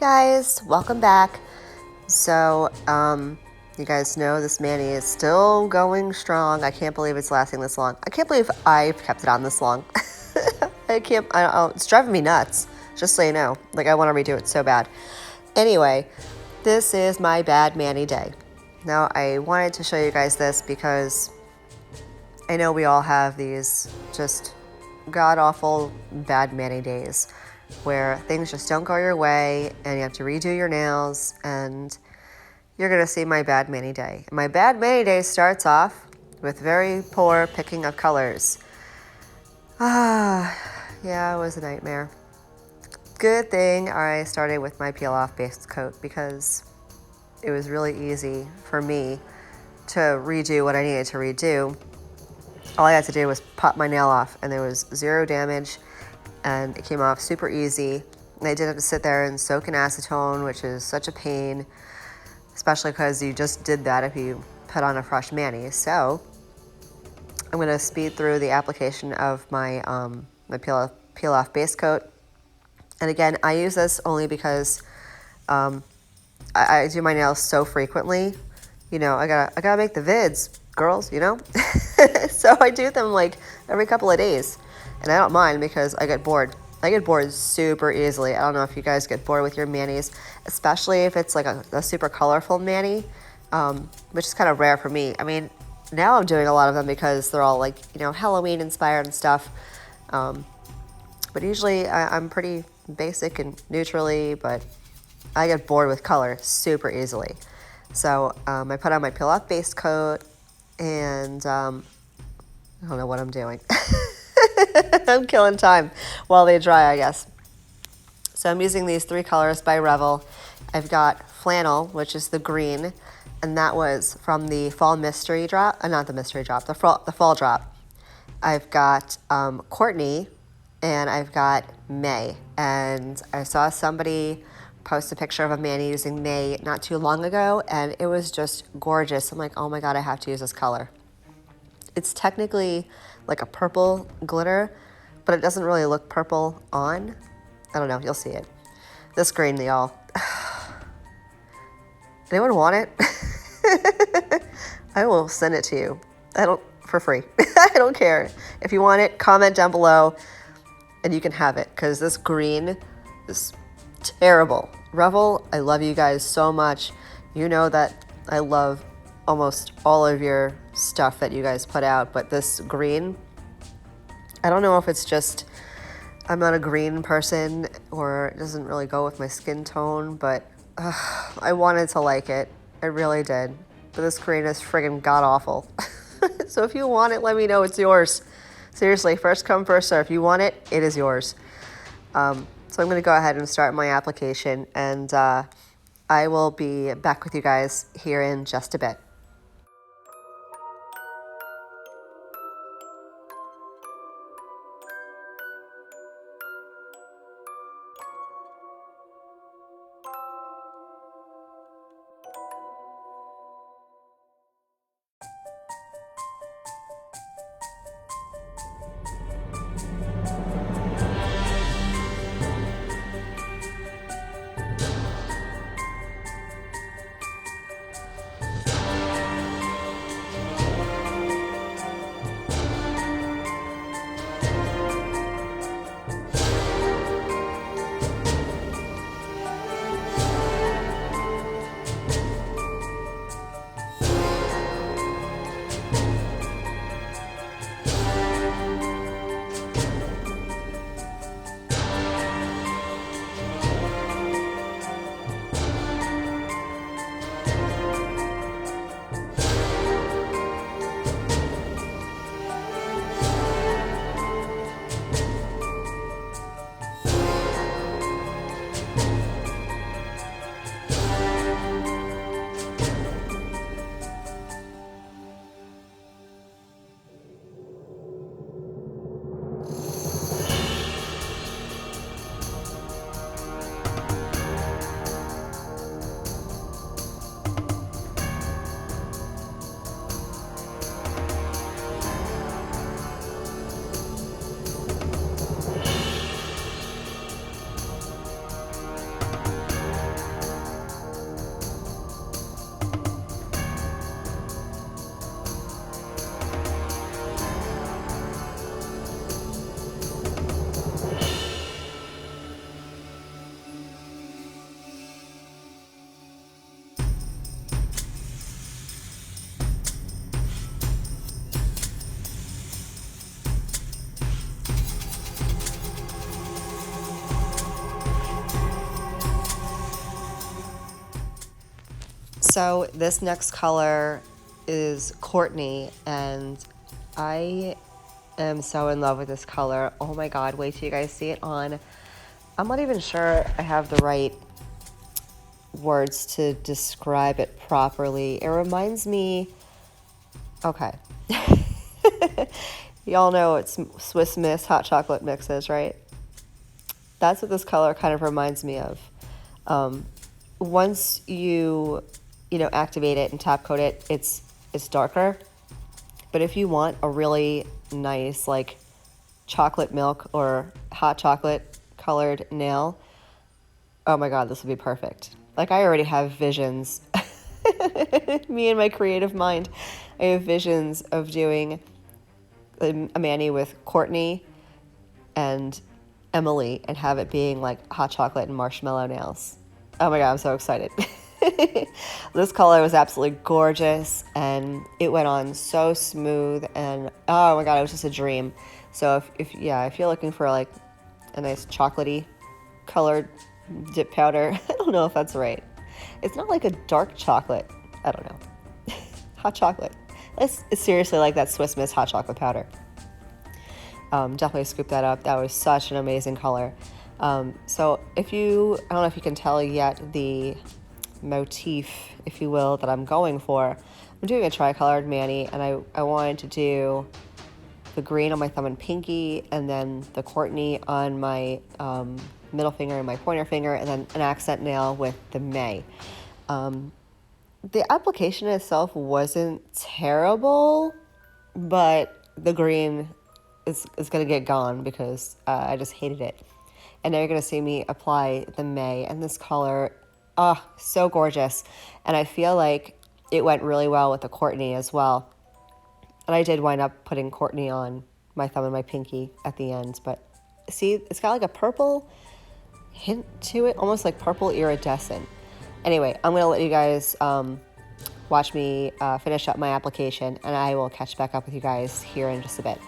guys, welcome back. So, you guys know this mani is still going strong. I can't believe it's lasting this long. I can't believe I've kept it on this long. It's driving me nuts, just so you know. Like, I want to redo it so bad. Anyway, this is my bad mani day. Now, I wanted to show you guys this because I know we all have these just god-awful bad mani days where things just don't go your way and you have to redo your nails, and you're gonna see my bad mani day. My bad mani day starts off with very poor picking of colors. Yeah, it was a nightmare. Good thing I started with my peel-off base coat because it was really easy for me to redo what I needed to redo. All I had to do was pop my nail off and there was zero damage and it came off super easy. And I didn't have to sit there and soak in acetone, which is such a pain, especially because you just did that if you put on a fresh mani. So I'm gonna speed through the application of my my peel-off base coat. And again, I use this only because I do my nails so frequently. You know, I gotta make the vids, girls, you know? So I do them like every couple of days. And I don't mind because I get bored. I get bored super easily. I don't know if you guys get bored with your manis, especially if it's like a super colorful mani, which is kind of rare for me. I mean, now I'm doing a lot of them because they're all like, you know, Halloween inspired and stuff. But usually I'm pretty basic and neutrally, but I get bored with color super easily. So I put on my peel-off base coat and I don't know what I'm doing. I'm killing time while they dry, I guess. So I'm using these 3 colors by Revel. I've got Flannel, which is the green, and that was from the fall mystery drop. Not the mystery drop, the fall drop. I've got Courtney, and I've got May. And I saw somebody post a picture of a mani using May not too long ago, and it was just gorgeous. I'm like, oh my God, I have to use this color. It's technically like a purple glitter, but it doesn't really look purple on. I don't know, you'll see it. This green, y'all. Anyone want it? I will send it to you. For free. I don't care. If you want it, comment down below and you can have it, because this green is terrible. Revel, I love you guys so much. You know that I love almost all of your stuff that you guys put out, but this green, I don't know if it's just I'm not a green person or it doesn't really go with my skin tone, but I wanted to like it. I really did. But this green is friggin' god-awful. So if you want it, let me know. It's yours. Seriously, first come, first serve. If you want it, it is yours. So I'm going to go ahead and start my application, and I will be back with you guys here in just a bit. So this next color is Courtney, and I am so in love with this color. Oh my God, wait till you guys see it on. I'm not even sure I have the right words to describe it properly. It reminds me, okay. Y'all know it's Swiss Miss hot chocolate mixes, right? That's what this color kind of reminds me of. Once you know, activate it and top coat it, it's darker. But if you want a really nice like chocolate milk or hot chocolate colored nail, oh my God, this would be perfect. Like I already have visions. Me and my creative mind, I have visions of doing a mani with Courtney and Emily and have it being like hot chocolate and marshmallow nails. Oh my God, I'm so excited. This color was absolutely gorgeous and it went on so smooth and oh my God, it was just a dream. So if you're looking for like a nice chocolatey colored dip powder, I don't know if that's right. It's not like a dark chocolate. I don't know. Hot chocolate. It's seriously like that Swiss Miss hot chocolate powder. Definitely scoop that up. That was such an amazing color. So I don't know if you can tell yet the motif, if you will, that I'm going for. I'm doing a tricolored mani, and I wanted to do the green on my thumb and pinky, and then the Courtney on my middle finger and my pointer finger, and then an accent nail with the May. The application itself wasn't terrible, but the green is going to get gone because I just hated it. And now you're going to see me apply the May, and this color, so gorgeous. And I feel like it went really well with the Courtney as well. And I did wind up putting Courtney on my thumb and my pinky at the end, but see, it's got like a purple hint to it, almost like purple iridescent. Anyway, I'm going to let you guys watch me finish up my application, and I will catch back up with you guys here in just a bit.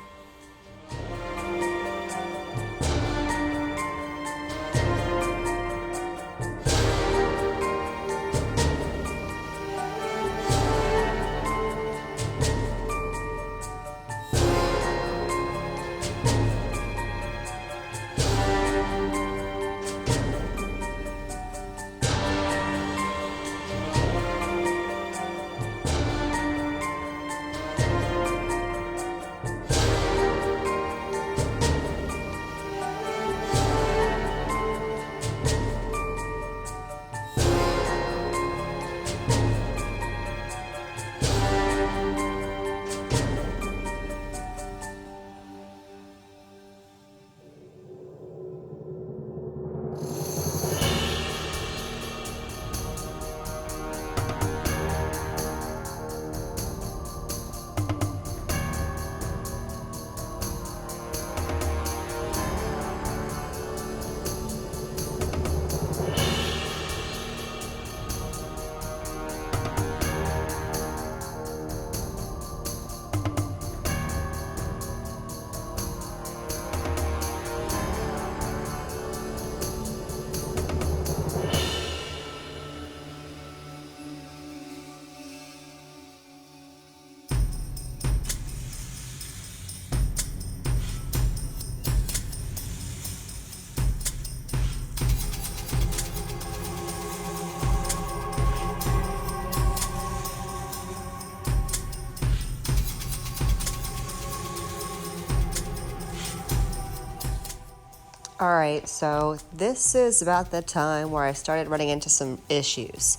All right, so this is about the time where I started running into some issues.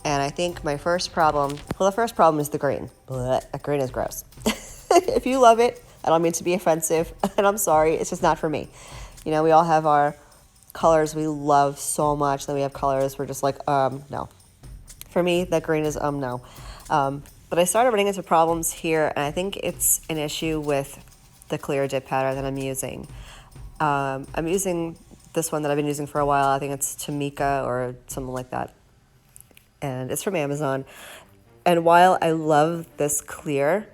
And I think my first problem, well, the first problem is the green. Blech, that green is gross. If you love it, I don't mean to be offensive, and I'm sorry, it's just not for me. You know, we all have our colors we love so much, then we have colors we're just like, no. For me, that green is no. But I started running into problems here, and I think it's an issue with the clear dip powder that I'm using. I'm using this one that I've been using for a while. I think it's Tomicca or something like that. And it's from Amazon. And while I love this clear,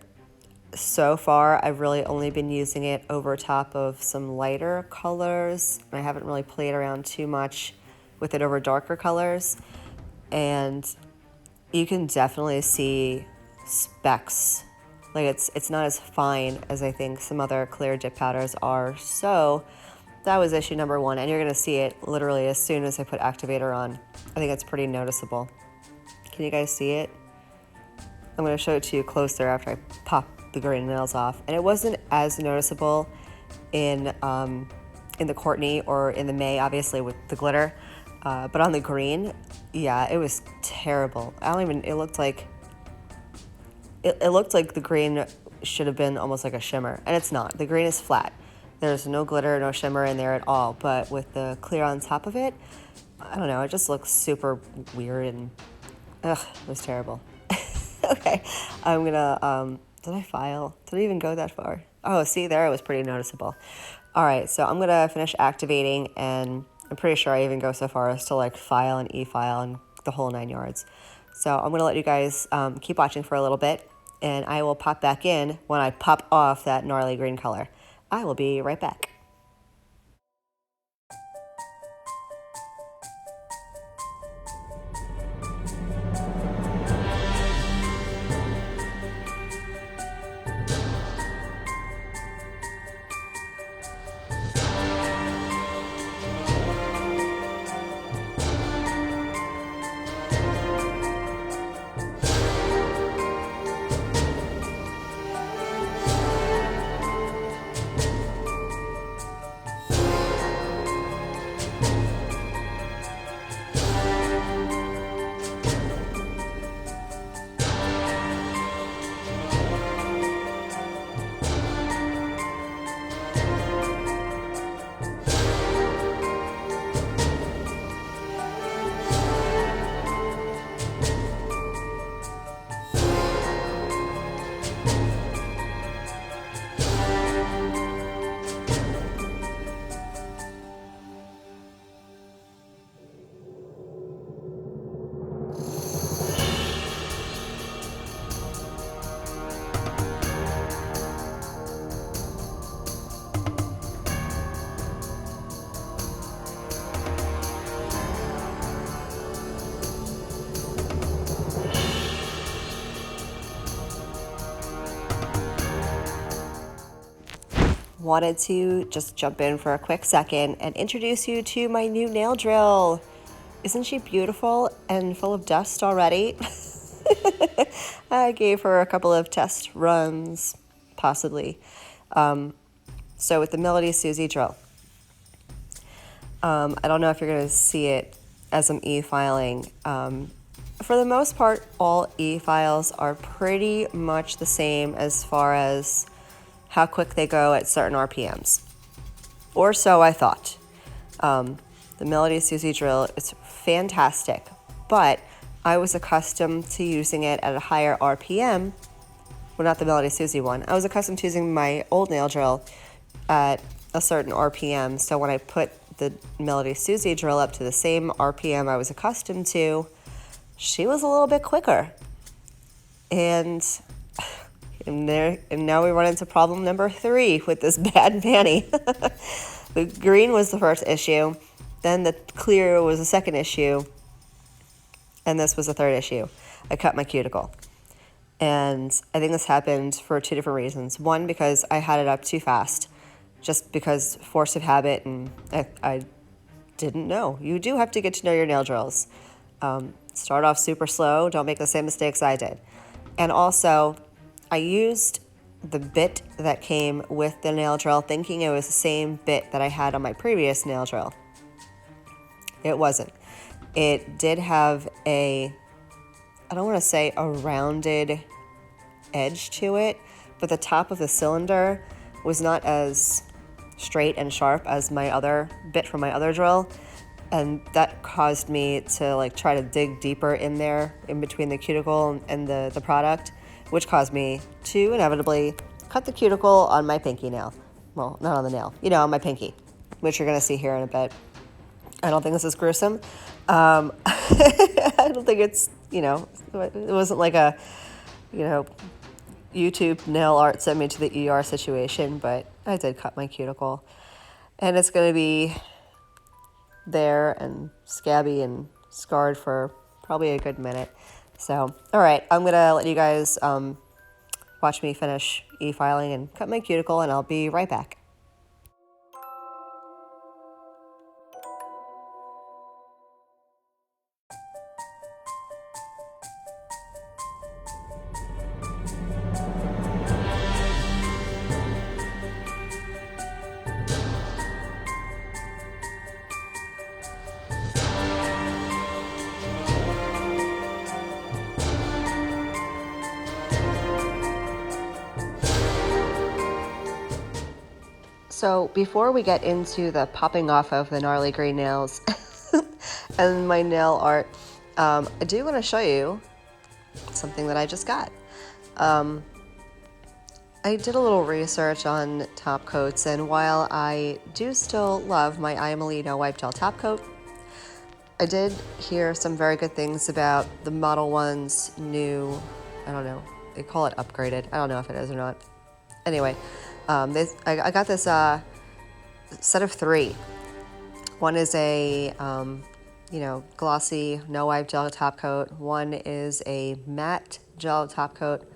so far I've really only been using it over top of some lighter colors. And I haven't really played around too much with it over darker colors. And you can definitely see specks. Like it's not as fine as I think some other clear dip powders are. So that was issue number one, and you're gonna see it literally as soon as I put activator on. I think it's pretty noticeable. Can you guys see it? I'm gonna show it to you closer after I pop the green nails off. And it wasn't as noticeable in the Courtney or in the May, obviously with the glitter, but on the green, yeah, it was terrible. It looked like the green should have been almost like a shimmer, and it's not. The green is flat. There's no glitter, no shimmer in there at all, but with the clear on top of it, I don't know, it just looks super weird and, ugh, it was terrible. Okay, I'm gonna, did I file? Did I even go that far? Oh, see, there it was pretty noticeable. All right, so I'm gonna finish activating, and I'm pretty sure I even go so far as to like file and e-file and the whole 9 yards. So I'm gonna let you guys keep watching for a little bit, and I will pop back in when I pop off that gnarly green color. I will be right back. Wanted to just jump in for a quick second and introduce you to my new nail drill. Isn't she beautiful and full of dust already? I gave her a couple of test runs, possibly. So with the Melody Susie drill, I don't know if you're going to see it as I'm e-filing. For the most part, all e-files are pretty much the same as far as how quick they go at certain RPMs. Or so I thought. The Melody Susie drill is fantastic, but I was accustomed to using it at a higher RPM. Well, not the Melody Susie one. I was accustomed to using my old nail drill at a certain RPM, so when I put the Melody Susie drill up to the same RPM I was accustomed to, she was a little bit quicker. And now we run into problem number 3 with this bad mani. The green was the first issue, then the clear was the second issue, and this was the third issue. I cut my cuticle. And I think this happened for 2 different reasons. One, because I had it up too fast, just because force of habit, and I didn't know. You do have to get to know your nail drills. Start off super slow. Don't make the same mistakes I did. And also, I used the bit that came with the nail drill thinking it was the same bit that I had on my previous nail drill. It wasn't. It did have I don't want to say a rounded edge to it, but the top of the cylinder was not as straight and sharp as my other bit from my other drill. And that caused me to like try to dig deeper in there in between the cuticle and the product, which caused me to inevitably cut the cuticle on my pinky nail. Well, not on the nail, on my pinky, which you're gonna see here in a bit. I don't think this is gruesome. I don't think it's, it wasn't like a, YouTube nail art sent me to the ER situation, but I did cut my cuticle. And it's gonna be there and scabby and scarred for probably a good minute. So, all right, I'm gonna let you guys watch me finish e-filing and cut my cuticle, and I'll be right back. So before we get into the popping off of the gnarly green nails and my nail art, I do want to show you something that I just got. I did a little research on top coats, and while I do still love my iMovie No Wipe Gel top coat, I did hear some very good things about the Model 1's new, I don't know, they call it upgraded. I don't know if it is or not. Anyway, I got this set of 3. One is a, glossy no wipe gel top coat. One is a matte gel top coat,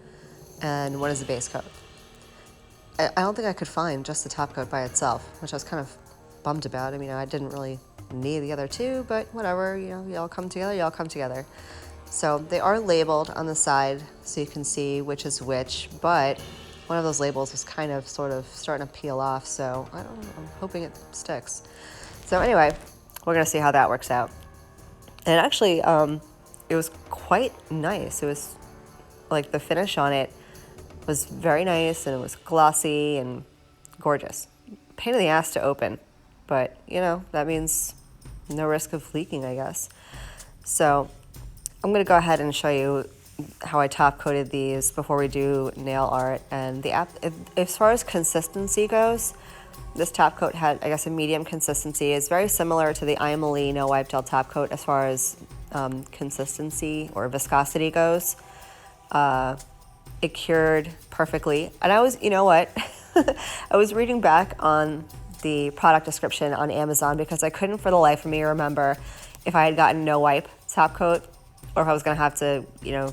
and one is a base coat. I don't think I could find just the top coat by itself, which I was kind of bummed about. I mean, I didn't really need the other 2, but whatever, y'all come together. So they are labeled on the side so you can see which is which, but one of those labels was kind of sort of starting to peel off, so I don't know, I'm hoping it sticks. So anyway, we're gonna see how that works out. And actually, it was quite nice. It was like the finish on it was very nice, and it was glossy and gorgeous. Pain in the ass to open, but that means no risk of leaking, I guess. So I'm gonna go ahead and show you how I top coated these before we do nail art. And as far as consistency goes, this top coat had, I guess, a medium consistency. It's very similar to the iMovie No Wipe Gel top coat as far as consistency or viscosity goes. It cured perfectly. And I was, I was reading back on the product description on Amazon because I couldn't for the life of me remember if I had gotten no wipe top coat or if I was gonna have to,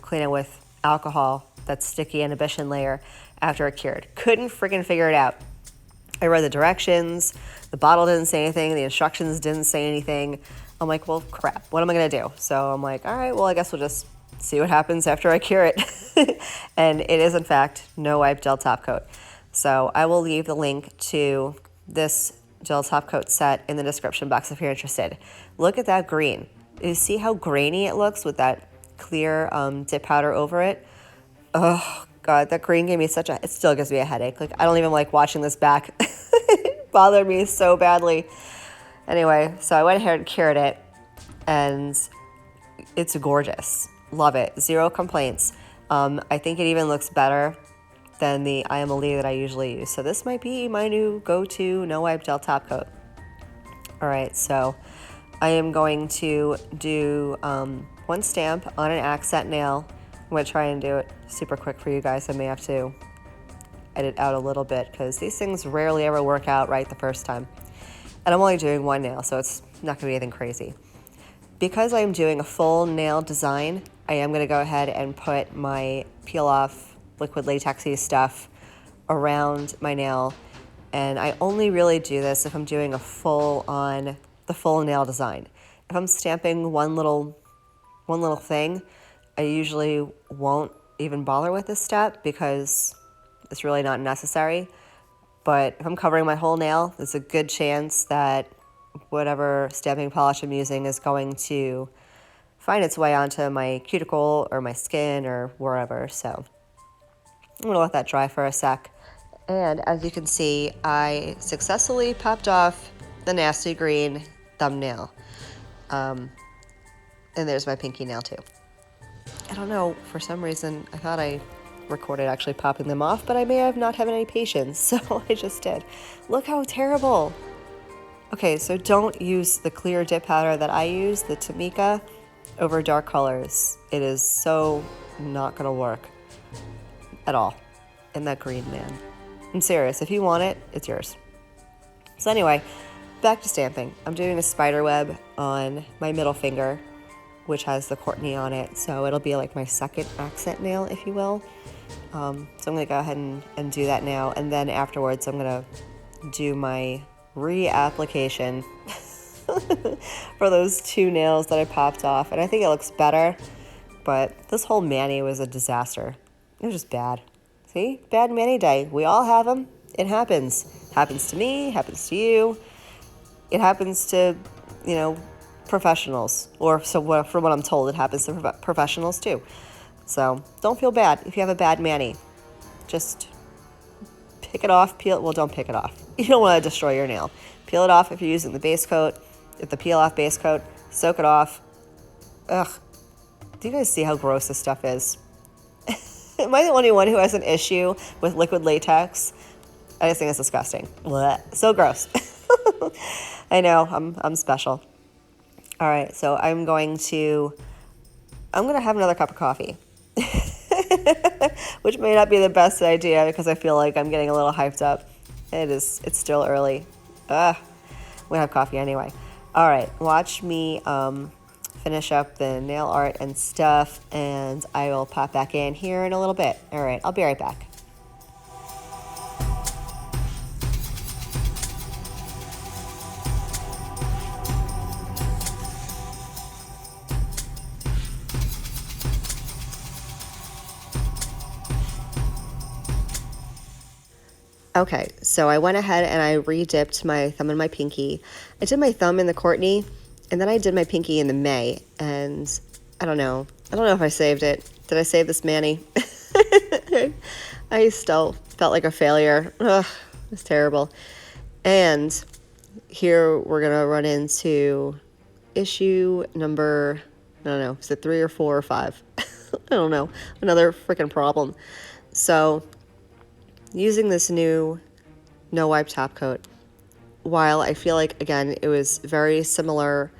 clean it with alcohol, that sticky inhibition layer, after it cured. Couldn't freaking figure it out. I read the directions, the bottle didn't say anything, the instructions didn't say anything. I'm like, well, crap, what am I gonna do? So I'm like, all right, well, I guess we'll just see what happens after I cure it. And it is, in fact, no wipe gel top coat. So I will leave the link to this gel top coat set in the description box if you're interested. Look at that green. You see how grainy it looks with that clear dip powder over it? Oh, God, that green gave me it still gives me a headache. Like, I don't even like watching this back. It bothered me so badly. Anyway, so I went ahead and cured it, and it's gorgeous. Love it. 0 complaints. I think it even looks better than the iMovie that I usually use. So this might be my new go-to no wipe gel top coat. All right, so I am going to do 1 stamp on an accent nail. I'm going to try and do it super quick for you guys. I may have to edit out a little bit because these things rarely ever work out right the first time. And I'm only doing 1 nail, so it's not going to be anything crazy. Because I'm doing a full nail design, I am going to go ahead and put my peel-off liquid latexy stuff around my nail. And I only really do this if I'm doing the full nail design. If I'm stamping one little thing, I usually won't even bother with this step because it's really not necessary. But if I'm covering my whole nail, there's a good chance that whatever stamping polish I'm using is going to find its way onto my cuticle or my skin or wherever. So I'm gonna let that dry for a sec. And as you can see, I successfully popped off the nasty green thumbnail. And there's my pinky nail too. I don't know, for some reason, I thought I recorded actually popping them off, but I may have not had any patience, so I just did. Look how terrible. Okay, so don't use the clear dip powder that I use, the Tomicca, over dark colors. It is so not gonna work at all. And that green, man. I'm serious, if you want it, it's yours. So anyway, back to stamping. I'm doing a spider web on my middle finger. which has the Courtney on it. So it'll be like my second accent nail, if you will. So I'm gonna go ahead and do that now. And then afterwards, I'm gonna do my reapplication for those 2 nails that I popped off. And I think it looks better, but this whole mani was a disaster. It was just bad. See, bad mani day. We all have them. It happens. Happens to me, happens to you. It happens to, you know, professionals. Or so from what I'm told, it happens to professionals too. So don't feel bad if you have a bad mani. Just pick it off, peel it. Well, don't pick it off. You don't want to destroy your nail. Peel it off if you're using the base coat. If the peel off base coat, soak it off. Ugh. Do you guys see how gross this stuff is? Am I the only one who has an issue with liquid latex? I just think it's disgusting. Blech. So gross. I know, I'm special. All right, so I'm going to have another cup of coffee. Which may not be the best idea because I feel like I'm getting a little hyped up. It's still early. I'm gonna have coffee anyway. All right, watch me finish up the nail art and stuff, and I will pop back in here in a little bit. All right, I'll be right back. Okay, so I went ahead and I re-dipped my thumb and my pinky. I did my thumb in the Courtney, and then I did my pinky in the May, and I don't know if I saved it. Did I save this mani? I still felt like a failure. Ugh, it's terrible. And here we're gonna run into issue number, I don't know, is it 3 or 4 or 5? I don't know, another freaking problem. So using this new no wipe top coat, while I feel like, again, it was very similar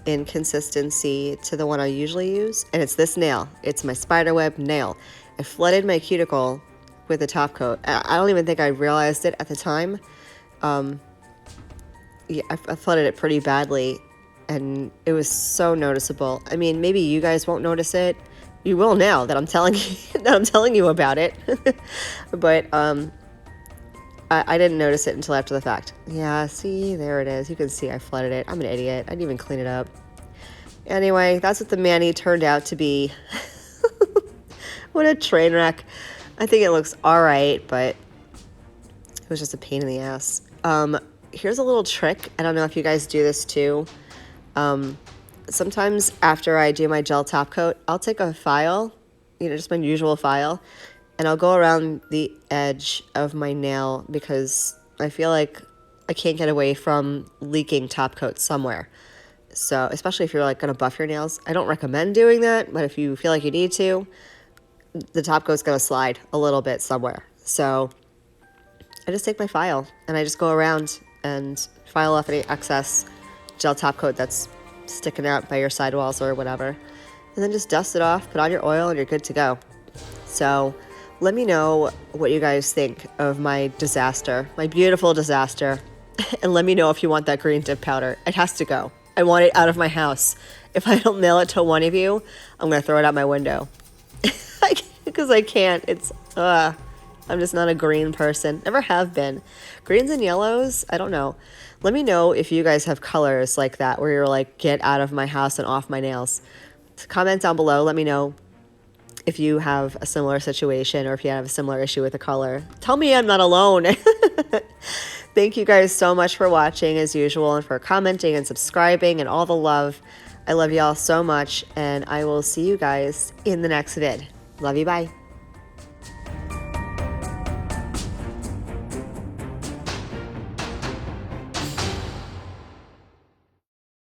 in consistency to the one I usually use, and it's this nail. It's my spiderweb nail. I flooded my cuticle with a top coat. I don't even think I realized it at the time. Yeah, I flooded it pretty badly, and it was so noticeable. I mean, maybe you guys won't notice it. You will now that I'm telling you about it. But I didn't notice it until after the fact. Yeah, see, there it is. You can see I flooded it. I'm an idiot. I didn't even clean it up. Anyway, that's what the mani turned out to be. What a train wreck. I think it looks all right, but it was just a pain in the ass. Here's a little trick. I don't know if you guys do this too. Sometimes after I do my gel top coat, I'll take a file, just my usual file, and I'll go around the edge of my nail because I feel like I can't get away from leaking top coat somewhere. So, especially if you're like gonna buff your nails, I don't recommend doing that, but if you feel like you need to, the top coat's gonna slide a little bit somewhere. So I just take my file and I just go around and file off any excess gel top coat that's sticking out by your sidewalls or whatever, and then just dust it off, put on your oil, and you're good to go. So let me know what you guys think of my disaster, my beautiful disaster, and let me know if you want that green dip powder. It has to go. I want it out of my house. If I don't mail it to one of you, I'm gonna throw it out my window because I can't. I'm just not a green person. Never have been. Greens and yellows, I don't know. Let me know if you guys have colors like that where you're like, get out of my house and off my nails. Comment down below. Let me know if you have a similar situation or if you have a similar issue with a color. Tell me I'm not alone. Thank you guys so much for watching as usual and for commenting and subscribing and all the love. I love y'all so much, and I will see you guys in the next vid. Love you, bye.